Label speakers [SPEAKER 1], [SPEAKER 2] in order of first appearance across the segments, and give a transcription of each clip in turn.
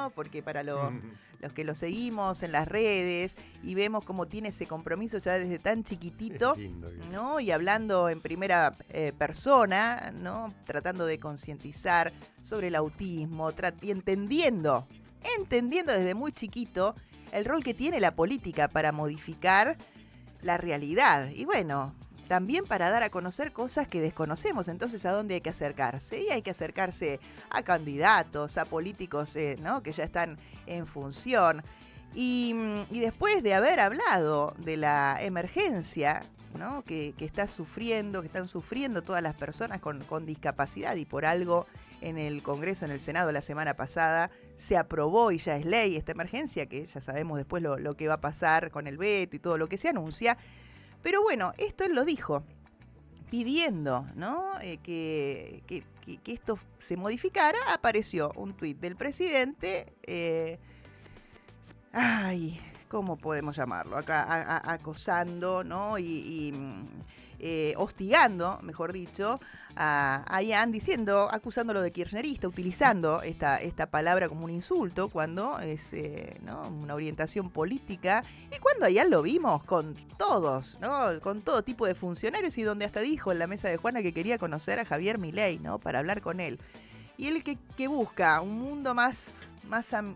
[SPEAKER 1] ¿no? Porque para los que lo seguimos en las redes y vemos cómo tiene ese compromiso ya desde tan chiquitito,
[SPEAKER 2] Es lindo.
[SPEAKER 1] ¿no? Y hablando en primera persona, ¿no? Tratando de concientizar sobre el autismo y entendiendo desde muy chiquito el rol que tiene la política para modificar la realidad. Y bueno, también para dar a conocer cosas que desconocemos. Entonces, ¿a dónde hay que acercarse? Y hay que acercarse a candidatos, a políticos, ¿no? Que ya están en función. Y después de haber hablado de la emergencia, ¿no? que están sufriendo todas las personas con discapacidad, y por algo en el Congreso, en el Senado la semana pasada, se aprobó y ya es ley esta emergencia, que ya sabemos después lo que va a pasar con el veto y todo lo que se anuncia. Pero bueno, esto él lo dijo, pidiendo, ¿no? que esto se modificara. Apareció un tuit del presidente, ¿cómo podemos llamarlo? Acá acosando, ¿no? Hostigando, mejor dicho, a Ian, acusándolo de kirchnerista, utilizando esta palabra como un insulto cuando es, ¿no? una orientación política, y cuando a Ian lo vimos con todos, ¿no? Con todo tipo de funcionarios, y donde hasta dijo en la mesa de Juana que quería conocer a Javier Milei, ¿no? Para hablar con él. Y él que busca un mundo más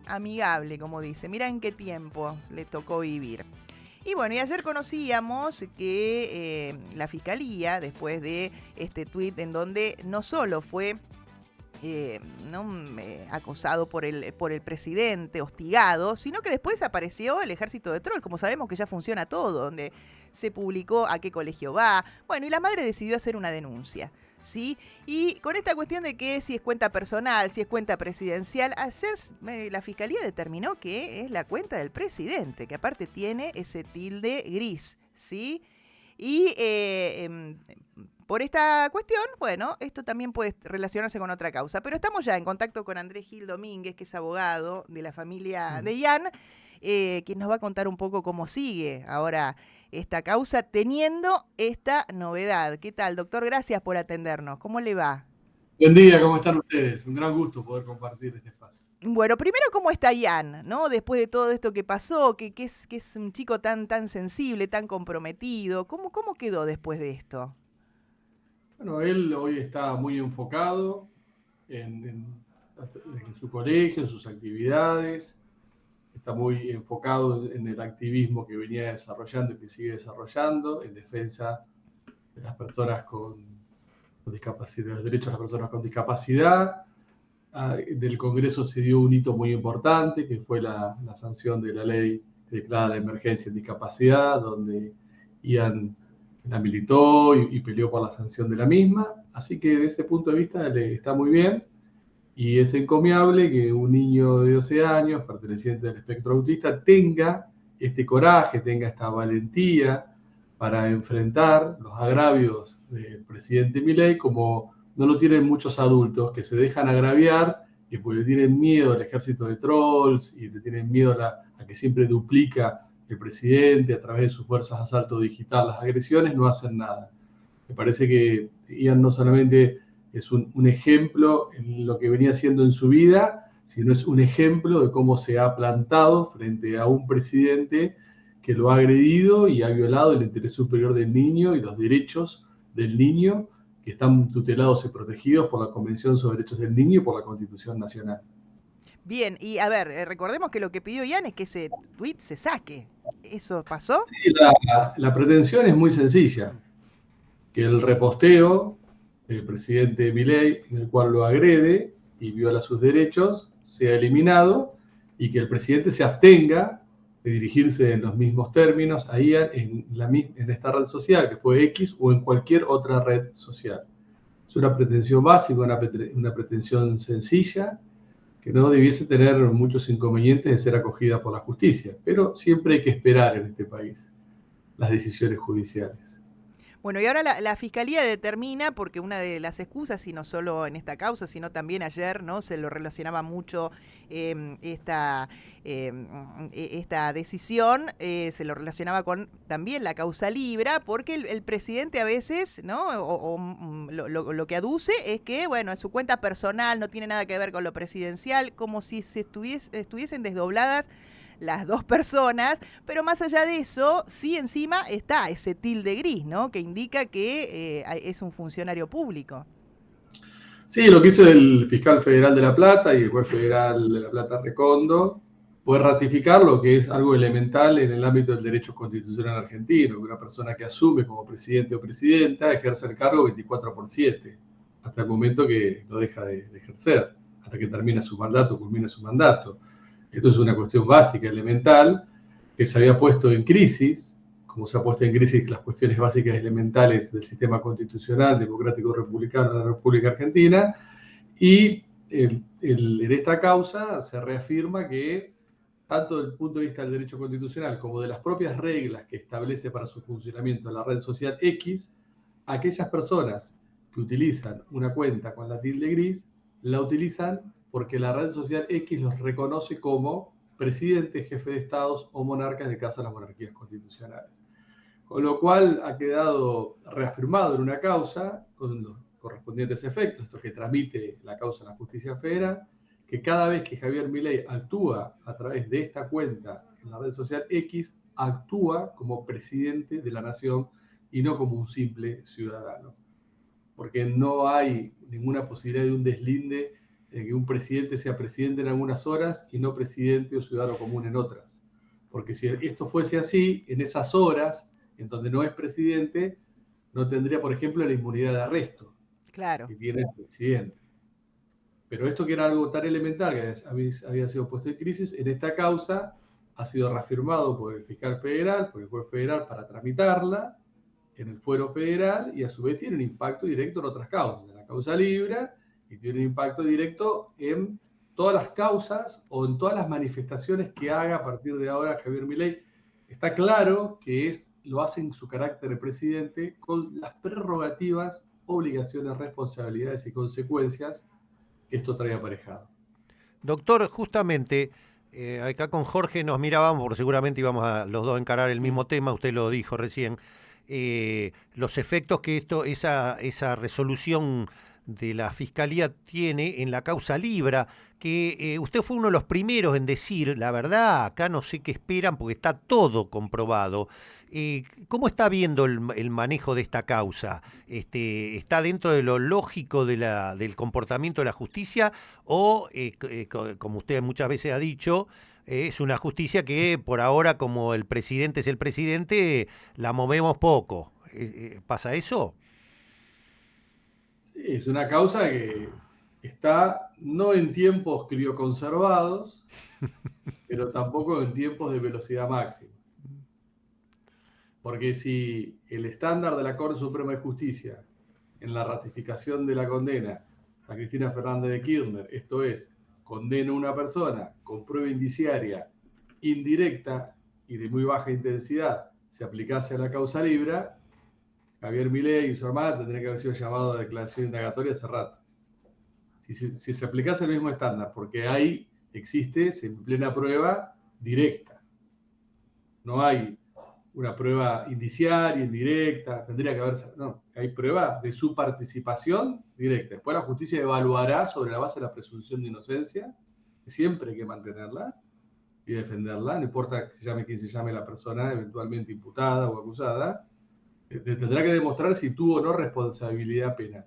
[SPEAKER 1] amigable, como dice. Mirá en qué tiempo le tocó vivir. Y bueno, y ayer conocíamos que la Fiscalía, después de este tuit en donde no solo fue acosado por el presidente, hostigado, sino que después apareció el ejército de troll, como sabemos que ya funciona todo, donde se publicó a qué colegio va. Bueno, y la madre decidió hacer una denuncia, ¿sí? Y con esta cuestión de que si es cuenta personal, si es cuenta presidencial, ayer la Fiscalía determinó que es la cuenta del presidente, que aparte tiene ese tilde gris, ¿sí? Y por esta cuestión, bueno, esto también puede relacionarse con otra causa. Pero estamos ya en contacto con Andrés Gil Domínguez, que es abogado de la familia de Ian, quien nos va a contar un poco cómo sigue ahora esta causa teniendo esta novedad. ¿Qué tal, doctor? Gracias por atendernos. ¿Cómo le va?
[SPEAKER 3] Buen día, ¿cómo están ustedes? Un gran gusto poder compartir este espacio.
[SPEAKER 1] Bueno, primero, ¿cómo está Ian, ¿no? Después de todo esto que pasó, que es un chico tan sensible, tan comprometido. ¿Cómo quedó después de esto?
[SPEAKER 3] Bueno, él hoy está muy enfocado en su colegio, en sus actividades. Está muy enfocado en el activismo que venía desarrollando y que sigue desarrollando en defensa de las personas con discapacidad, de los derechos de las personas con discapacidad. Del Congreso se dio un hito muy importante, que fue la sanción de la ley que declara la emergencia en discapacidad, donde Ian la militó y peleó por la sanción de la misma. Así que desde ese punto de vista le está muy bien, y es encomiable que un niño de 12 años, perteneciente al espectro autista, tenga este coraje, tenga esta valentía para enfrentar los agravios del presidente Milei, como no lo tienen muchos adultos que se dejan agraviar y pues le tienen miedo al ejército de trolls y le tienen miedo a que siempre duplica el presidente a través de sus fuerzas de asalto digital las agresiones, no hacen nada. Me parece que Ian no solamente es un ejemplo en lo que venía haciendo en su vida, sino es un ejemplo de cómo se ha plantado frente a un presidente que lo ha agredido y ha violado el interés superior del niño y los derechos del niño, que están tutelados y protegidos por la Convención sobre Derechos del Niño y por la Constitución Nacional.
[SPEAKER 1] Bien, y a ver, recordemos que lo que pidió Ian es que ese tweet se saque. ¿Eso pasó?
[SPEAKER 3] Sí, la pretensión es muy sencilla, que el reposteo del presidente Milei, en el cual lo agrede y viola sus derechos, sea eliminado, y que el presidente se abstenga de dirigirse en los mismos términos a Ian en esta red social, que fue X, o en cualquier otra red social. Es una pretensión básica, una pretensión sencilla, que no debiese tener muchos inconvenientes de ser acogida por la justicia, pero siempre hay que esperar en este país las decisiones judiciales.
[SPEAKER 1] Bueno, y ahora la Fiscalía determina, porque una de las excusas, y no solo en esta causa, sino también ayer, ¿no? Se lo relacionaba mucho eh, esta, eh, esta decisión, se lo relacionaba con también la causa Libra, porque el presidente a veces, ¿no? Lo que aduce es que, bueno, es su cuenta personal, no tiene nada que ver con lo presidencial, como si se estuviesen desdobladas las dos personas, pero más allá de eso, sí encima está ese tilde gris, ¿no? Que indica que es un funcionario público.
[SPEAKER 3] Sí, lo que hizo el fiscal federal de La Plata y el juez federal de La Plata Recondo fue ratificar lo que es algo elemental en el ámbito del derecho constitucional argentino, que una persona que asume como presidente o presidenta ejerce el cargo 24/7, hasta el momento que lo deja de ejercer, hasta que termina su mandato, culmina su mandato. Esto es una cuestión básica, elemental, que se había puesto en crisis, como se ha puesto en crisis las cuestiones básicas elementales del sistema constitucional, democrático, republicano de la República Argentina, y en esta causa se reafirma que, tanto desde el punto de vista del derecho constitucional como de las propias reglas que establece para su funcionamiento la red social X, aquellas personas que utilizan una cuenta con la tilde gris, la utilizan porque la red social X los reconoce como presidentes, jefes de estados o monarcas de casa de las monarquías constitucionales. Con lo cual ha quedado reafirmado en una causa con los correspondientes efectos, esto que tramite la causa en la justicia federal, que cada vez que Javier Milei actúa a través de esta cuenta en la red social X, actúa como presidente de la nación y no como un simple ciudadano. Porque no hay ninguna posibilidad de un deslinde de que un presidente sea presidente en algunas horas y no presidente o ciudadano común en otras. Porque si esto fuese así, en esas horas en donde no es presidente, no tendría, por ejemplo, la inmunidad de arresto
[SPEAKER 1] Claro.
[SPEAKER 3] que tiene el presidente. Pero esto, que era algo tan elemental, que había sido puesto en crisis, en esta causa ha sido reafirmado por el fiscal federal, por el juez federal, para tramitarla en el fuero federal, y a su vez tiene un impacto directo en otras causas, en la causa Libra, y tiene un impacto directo en todas las causas o en todas las manifestaciones que haga a partir de ahora Javier Milei. Está claro que lo hace en su carácter de presidente, con las prerrogativas, obligaciones, responsabilidades y consecuencias que esto trae aparejado.
[SPEAKER 2] Doctor, justamente, acá con Jorge nos mirábamos, porque seguramente íbamos a los dos a encarar el mismo tema, usted lo dijo recién, los efectos que esa resolución de la Fiscalía tiene en la causa Libra, que usted fue uno de los primeros en decir, la verdad, acá no sé qué esperan porque está todo comprobado. ¿Cómo está viendo el manejo de esta causa? ¿Está dentro de lo lógico del comportamiento de la justicia o, como usted muchas veces ha dicho, es una justicia que por ahora, como el presidente es el presidente, la movemos poco? ¿Pasa eso?
[SPEAKER 3] Sí, es una causa que está no en tiempos crioconservados, pero tampoco en tiempos de velocidad máxima. Porque si el estándar de la Corte Suprema de Justicia en la ratificación de la condena a Cristina Fernández de Kirchner, esto es, condena a una persona con prueba indiciaria indirecta y de muy baja intensidad, se aplicase a la causa Libra, Javier Milei y su hermana tendrían que haber sido llamados a declaración indagatoria hace rato. Si se aplicase el mismo estándar, porque ahí se plena prueba directa. No hay una prueba indiciaria, indirecta, tendría que haber, no, hay prueba de su participación directa. Después la justicia evaluará sobre la base de la presunción de inocencia, que siempre hay que mantenerla y defenderla, no importa que se llame quien se llame la persona eventualmente imputada o acusada, tendrá que demostrar si tuvo o no responsabilidad penal.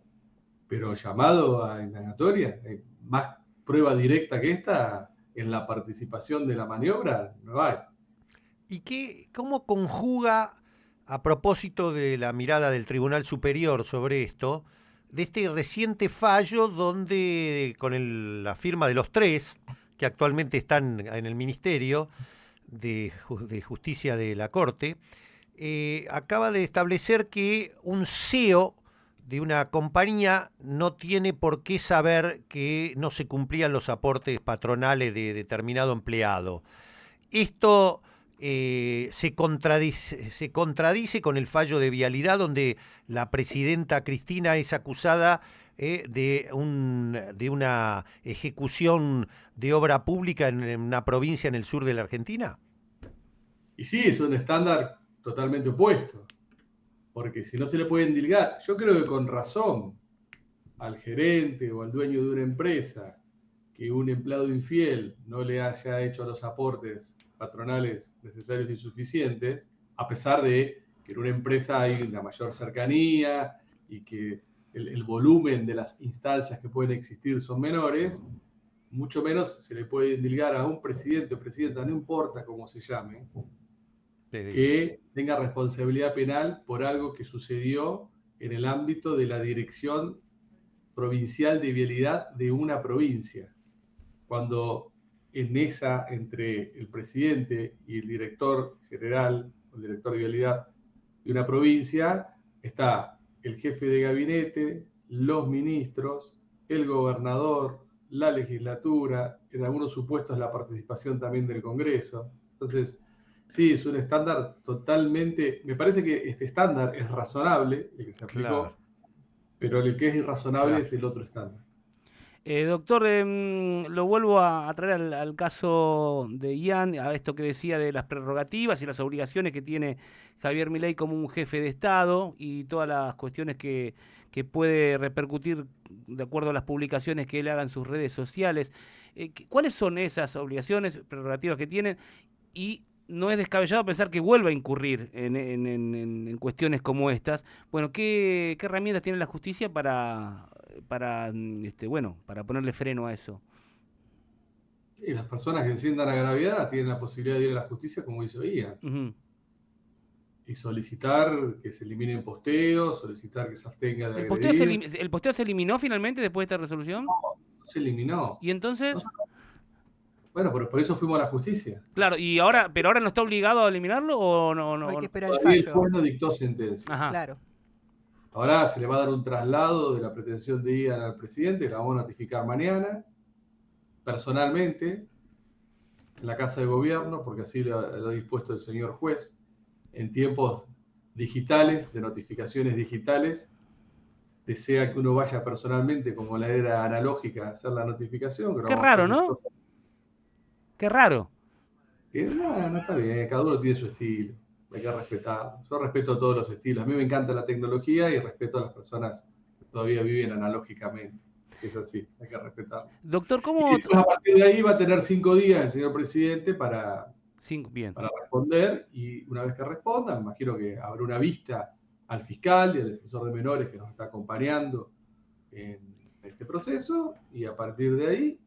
[SPEAKER 3] Pero llamado a indagatoria, más prueba directa que esta en la participación de la maniobra, no hay.
[SPEAKER 2] ¿Y cómo conjuga, a propósito de la mirada del Tribunal Superior sobre esto, de este reciente fallo donde, con la firma de los tres, que actualmente están en el Ministerio de Justicia de la Corte, acaba de establecer que un CEO de una compañía no tiene por qué saber que no se cumplían los aportes patronales de determinado empleado? Esto se contradice con el fallo de Vialidad, donde la presidenta Cristina es acusada de una ejecución de obra pública en una provincia en el sur de la Argentina.
[SPEAKER 3] Y sí, es un estándar totalmente opuesto, porque si no se le puede endilgar, yo creo que con razón al gerente o al dueño de una empresa que un empleado infiel no le haya hecho los aportes patronales necesarios y suficientes, a pesar de que en una empresa hay una mayor cercanía y que el volumen de las instancias que pueden existir son menores, mucho menos se le puede endilgar a un presidente o presidenta, no importa cómo se llame, que tenga responsabilidad penal por algo que sucedió en el ámbito de la dirección provincial de vialidad de una provincia. Cuando en esa, entre el presidente y el director general, o el director de vialidad de una provincia, está el jefe de gabinete, los ministros, el gobernador, la legislatura, en algunos supuestos la participación también del Congreso. Entonces, sí, es un estándar totalmente, me parece que este estándar es razonable, el que se aplicó,
[SPEAKER 2] Claro.
[SPEAKER 3] pero el que es irrazonable
[SPEAKER 2] Claro.
[SPEAKER 3] es el otro estándar.
[SPEAKER 4] Doctor, lo vuelvo a traer al caso de Ian, a esto que decía de las prerrogativas y las obligaciones que tiene Javier Milei como un jefe de Estado y todas las cuestiones que puede repercutir de acuerdo a las publicaciones que él haga en sus redes sociales. ¿Cuáles son esas obligaciones, prerrogativas que tiene? Y no es descabellado pensar que vuelva a incurrir en cuestiones como estas. Bueno, ¿qué herramientas tiene la justicia para ponerle freno a eso?
[SPEAKER 3] Y las personas que sientan agraviadas tienen la posibilidad de ir a la justicia como hizo Ian.
[SPEAKER 4] Uh-huh.
[SPEAKER 3] Y solicitar que se eliminen posteos, solicitar que se abstenga de agredir.
[SPEAKER 4] ¿El posteo se eliminó finalmente después de esta resolución?
[SPEAKER 3] No se eliminó.
[SPEAKER 4] ¿Y entonces?
[SPEAKER 3] Bueno, por eso fuimos a la justicia.
[SPEAKER 4] Claro, pero ahora no está obligado a eliminarlo o no.
[SPEAKER 1] Hay que esperar el
[SPEAKER 3] Todavía el
[SPEAKER 1] fallo.
[SPEAKER 3] juez no dictó sentencia.
[SPEAKER 4] Ajá.
[SPEAKER 1] Claro.
[SPEAKER 3] Ahora se le va a dar un traslado de la pretensión de Ian al presidente, la vamos a notificar mañana, personalmente, en la Casa de Gobierno, porque así lo ha dispuesto el señor juez, en tiempos digitales, de notificaciones digitales, desea que uno vaya personalmente, como la era analógica, a hacer la notificación.
[SPEAKER 4] Qué raro, ¿no? Qué raro.
[SPEAKER 3] No está bien, cada uno tiene su estilo, hay que respetarlo. Yo respeto todos los estilos, a mí me encanta la tecnología y respeto a las personas que todavía viven analógicamente. Es así, hay que respetarlo.
[SPEAKER 4] Doctor, ¿cómo...?
[SPEAKER 3] Y después, a partir de ahí va a tener 5 días el señor presidente para responder, y una vez que responda, me imagino que habrá una vista al fiscal y al defensor de menores que nos está acompañando en este proceso, y a partir de ahí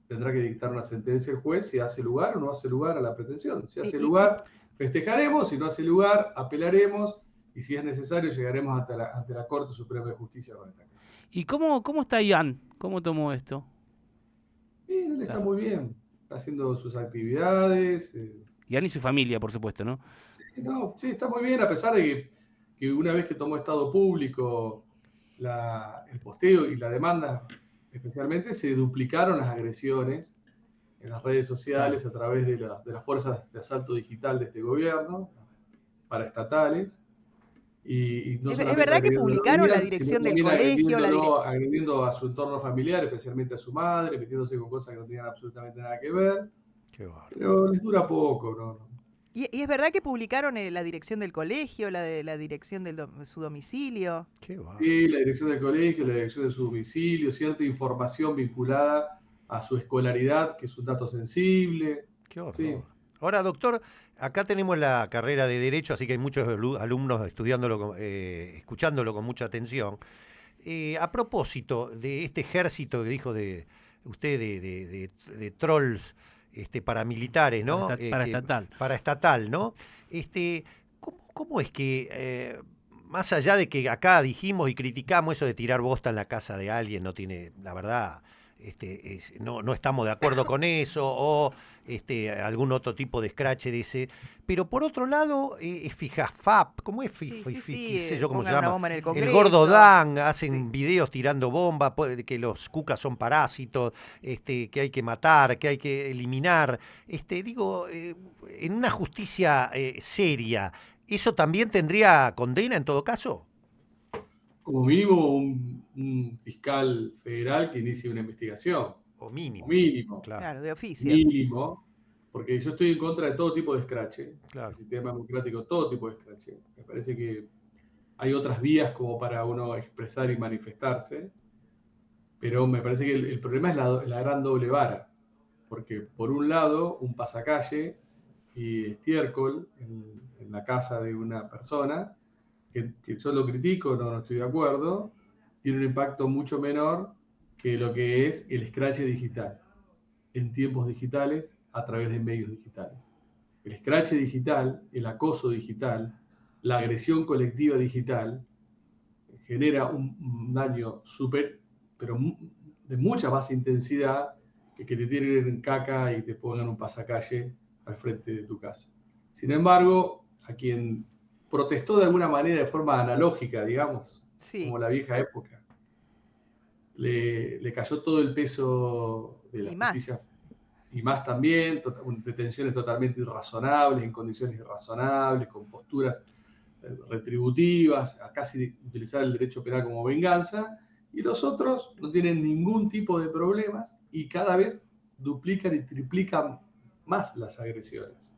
[SPEAKER 3] tendrá que dictar una sentencia el juez si hace lugar o no hace lugar a la pretensión. Si hace lugar, festejaremos; si no hace lugar, apelaremos, y si es necesario, llegaremos ante la Corte Suprema de Justicia con esta causa.
[SPEAKER 4] ¿Y cómo está Ian? ¿Cómo tomó esto?
[SPEAKER 3] Bien, él está muy bien, está haciendo sus actividades.
[SPEAKER 4] Ian y su familia, por supuesto, ¿no?
[SPEAKER 3] Sí, está muy bien, a pesar de que una vez que tomó estado público el posteo y la demanda, especialmente, se duplicaron las agresiones en las redes sociales, claro, a través de las fuerzas de asalto digital de este gobierno, paraestatales. Y no
[SPEAKER 1] ¿Es verdad que publicaron la dirección del colegio?
[SPEAKER 3] Agrediendo a su entorno familiar, especialmente a su madre, metiéndose con cosas que no tenían absolutamente nada que ver. Pero les dura poco, ¿no?
[SPEAKER 1] ¿Y es verdad que publicaron la dirección del colegio, la dirección de su domicilio?
[SPEAKER 3] Sí, la dirección del colegio, la dirección de su domicilio, cierta información vinculada a su escolaridad, que es un dato sensible.
[SPEAKER 2] Qué horror.
[SPEAKER 3] Sí.
[SPEAKER 2] Ahora, doctor, acá tenemos la carrera de Derecho, así que hay muchos alumnos estudiándolo, escuchándolo con mucha atención. A propósito de este ejército que dijo usted de trolls paramilitares, ¿no? Paraestatal, ¿no? ¿Cómo es que, más allá de que acá dijimos y criticamos eso de tirar bosta en la casa de alguien, no tiene, la verdad, no estamos de acuerdo con eso, o algún otro tipo de escrache de ese. Pero por otro lado, FIJAFAP, ¿cómo es? Qué sé yo cómo se
[SPEAKER 1] pongan una
[SPEAKER 2] llama.
[SPEAKER 1] bomba en el
[SPEAKER 2] El
[SPEAKER 1] Congreso.
[SPEAKER 2] Gordo Dan, hacen
[SPEAKER 1] Sí.
[SPEAKER 2] videos tirando bombas, que los cucas son parásitos, que hay que matar, que hay que eliminar. En una justicia seria, ¿eso también tendría condena en todo caso?
[SPEAKER 3] Como mínimo un fiscal federal que inicie una investigación.
[SPEAKER 2] O mínimo.
[SPEAKER 3] Mínimo.
[SPEAKER 2] Claro,
[SPEAKER 1] Claro, de oficio.
[SPEAKER 3] Mínimo. Porque yo estoy en contra de todo tipo de escrache.
[SPEAKER 2] claro.
[SPEAKER 3] El sistema democrático, todo tipo de escrache. Me parece que hay otras vías como para uno expresar y manifestarse, pero me parece que el problema es la gran doble vara. Porque por un lado, un pasacalle y estiércol en la casa de una persona, que yo lo critico, no estoy de acuerdo, tiene un impacto mucho menor que lo que es el escrache digital, en tiempos digitales, a través de medios digitales. El escrache digital, el acoso digital, la agresión colectiva digital, genera un daño pero de mucha más intensidad que te tiren en caca y te pongan un pasacalle al frente de tu casa. Sin embargo, a quien protestó de alguna manera de forma analógica, digamos,
[SPEAKER 1] Sí.
[SPEAKER 3] como la vieja época, le cayó todo el peso de la
[SPEAKER 1] Y más.
[SPEAKER 3] justicia y más también, detenciones totalmente irrazonables, en condiciones irrazonables, con posturas retributivas, a casi utilizar el derecho penal como venganza, y los otros no tienen ningún tipo de problemas y cada vez duplican y triplican más las agresiones.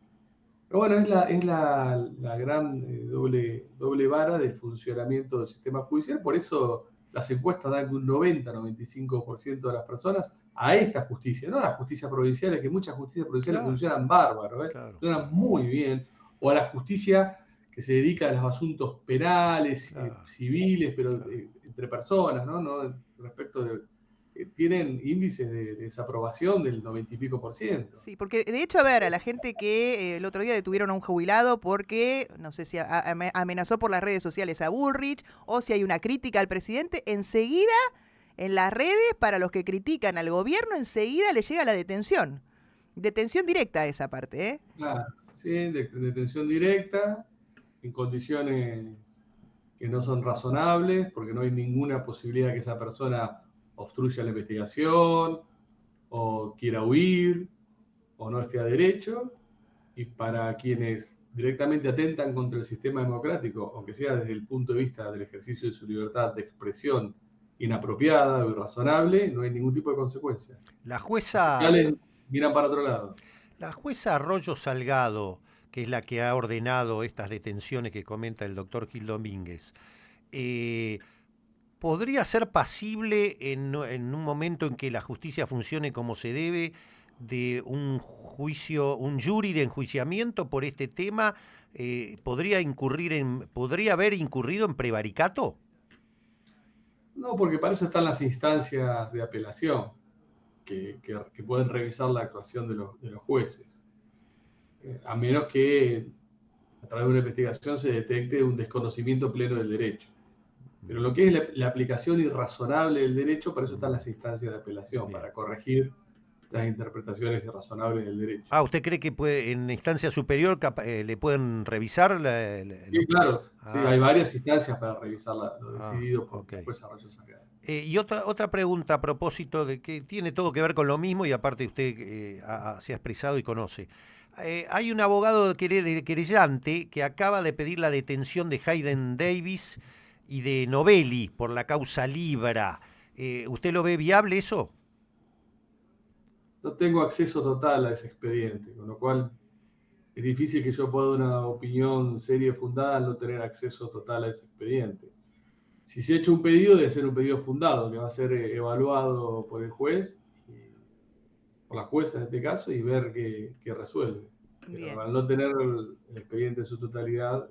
[SPEAKER 3] Pero bueno, es la gran doble vara del funcionamiento del sistema judicial, por eso las encuestas dan que un 90-95% de las personas a esta justicia, no a las justicias provinciales, que muchas justicias provinciales
[SPEAKER 2] Claro.
[SPEAKER 3] funcionan bárbaro,
[SPEAKER 2] Claro,
[SPEAKER 3] funcionan
[SPEAKER 2] claro.
[SPEAKER 3] muy bien, o a la justicia que se dedica a los asuntos penales,
[SPEAKER 2] Claro,
[SPEAKER 3] civiles, pero
[SPEAKER 2] claro.
[SPEAKER 3] entre personas, ¿no? Respecto de, tienen índices de desaprobación del 90 y pico %.
[SPEAKER 1] Sí, porque de hecho, a ver, a la gente que el otro día detuvieron a un jubilado porque, no sé si amenazó por las redes sociales a Bullrich o si hay una crítica al presidente, enseguida en las redes, para los que critican al gobierno, enseguida le llega la detención. Detención directa a esa parte, ¿eh?
[SPEAKER 3] Claro, sí, de detención directa, en condiciones que no son razonables, porque no hay ninguna posibilidad que esa persona obstruya la investigación, o quiera huir, o no esté a derecho, y para quienes directamente atentan contra el sistema democrático, aunque sea desde el punto de vista del ejercicio de su libertad de expresión inapropiada o irrazonable, no hay ningún tipo de consecuencia.
[SPEAKER 2] La
[SPEAKER 3] Los
[SPEAKER 2] jueza,
[SPEAKER 3] fiscales miran para otro lado.
[SPEAKER 2] la jueza Arroyo Salgado, que es la que ha ordenado estas detenciones que comenta el doctor Gil Domínguez, ¿podría ser pasible en un momento en que la justicia funcione como se debe de un juicio, un jury de enjuiciamiento por este tema? ¿Podría haber incurrido en prevaricato?
[SPEAKER 3] No, porque para eso están las instancias de apelación que pueden revisar la actuación de los jueces. A menos que a través de una investigación se detecte un desconocimiento pleno del derecho. Pero lo que es la aplicación irrazonable del derecho, para eso están las instancias de apelación,
[SPEAKER 2] Bien.
[SPEAKER 3] para corregir las interpretaciones irrazonables del derecho.
[SPEAKER 2] ¿Usted cree que en instancia superior le pueden revisar?
[SPEAKER 3] Sí, claro, sí, hay
[SPEAKER 2] Ah,
[SPEAKER 3] varias instancias para revisar lo decidido por
[SPEAKER 2] ok.
[SPEAKER 3] la jueza Arroyo Salgado.
[SPEAKER 2] Y otra pregunta a propósito de que tiene todo que ver con lo mismo y aparte usted se ha expresado y conoce. Hay un abogado querellante que acaba de pedir la detención de Hayden Davis y de Novelli por la causa Libra. ¿Usted lo ve viable eso?
[SPEAKER 3] No tengo acceso total a ese expediente, con lo cual es difícil que yo pueda dar una opinión seria y fundada al no tener acceso total a ese expediente. Si se ha hecho un pedido, debe ser un pedido fundado, que va a ser evaluado por el juez, por la jueza en este caso, y ver qué resuelve. Pero
[SPEAKER 1] Bien.
[SPEAKER 3] al no tener el expediente en su totalidad,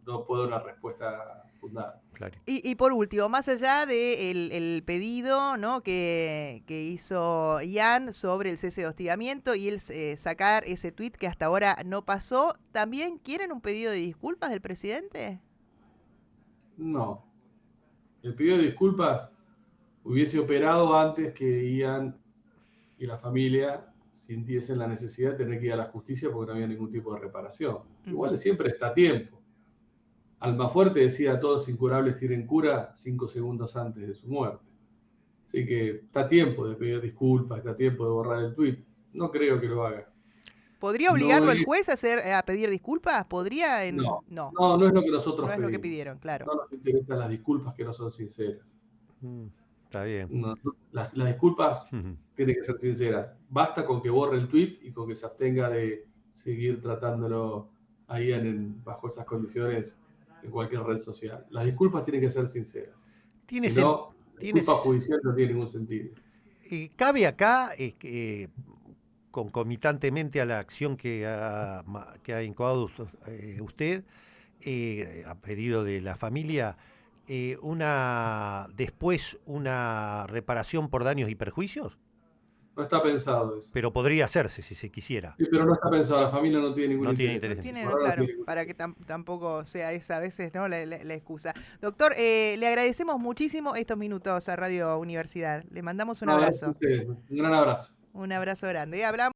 [SPEAKER 3] no puedo dar una respuesta fundada.
[SPEAKER 2] Claro.
[SPEAKER 1] Y por último, más allá del el pedido, ¿no?, que hizo Ian sobre el cese de hostigamiento y el sacar ese tuit que hasta ahora no pasó, ¿también quieren un pedido de disculpas del presidente?
[SPEAKER 3] No. El pedido de disculpas, hubiese operado antes que Ian y la familia sintiesen la necesidad de tener que ir a la justicia porque no había ningún tipo de reparación. Igual siempre está a tiempo. Almafuerte decía: todos incurables tienen cura 5 segundos antes de su muerte. Así que está a tiempo de pedir disculpas, está a tiempo de borrar el tuit. No creo que lo haga.
[SPEAKER 1] ¿Podría obligarlo
[SPEAKER 3] No
[SPEAKER 1] el
[SPEAKER 3] es-
[SPEAKER 1] juez a pedir disculpas? ¿Podría?
[SPEAKER 3] No,
[SPEAKER 1] No,
[SPEAKER 3] no es lo que nosotros
[SPEAKER 1] no es lo que
[SPEAKER 3] pedimos.
[SPEAKER 1] pidieron, claro.
[SPEAKER 3] No nos interesan las disculpas que no son sinceras.
[SPEAKER 2] Está bien.
[SPEAKER 3] No, las disculpas tienen que ser sinceras. Basta con que borre el tweet y con que se abstenga de seguir tratándolo ahí bajo esas condiciones en cualquier red social. Las disculpas tienen que ser sinceras.
[SPEAKER 2] Tiene
[SPEAKER 3] Si no, la
[SPEAKER 2] tiene
[SPEAKER 3] disculpa judicial no tiene ningún sentido.
[SPEAKER 2] Cabe acá, concomitantemente a la acción que ha incoado usted, a pedido de la familia, después una reparación por daños y perjuicios,
[SPEAKER 3] No está pensado eso.
[SPEAKER 2] pero podría hacerse si se quisiera.
[SPEAKER 3] Sí, pero no está pensado. La familia no tiene ningún
[SPEAKER 2] No tiene
[SPEAKER 3] interés.
[SPEAKER 2] interés.
[SPEAKER 1] No,
[SPEAKER 3] Por ahora
[SPEAKER 1] claro,
[SPEAKER 3] tiene ningún
[SPEAKER 1] para que
[SPEAKER 3] interés.
[SPEAKER 1] tampoco sea esa a veces, ¿no? La excusa. Doctor, le agradecemos muchísimo estos minutos a Radio Universidad. Le mandamos un
[SPEAKER 3] No, gracias a
[SPEAKER 1] abrazo.
[SPEAKER 3] ustedes. Un gran abrazo.
[SPEAKER 1] Un abrazo grande. Hablamos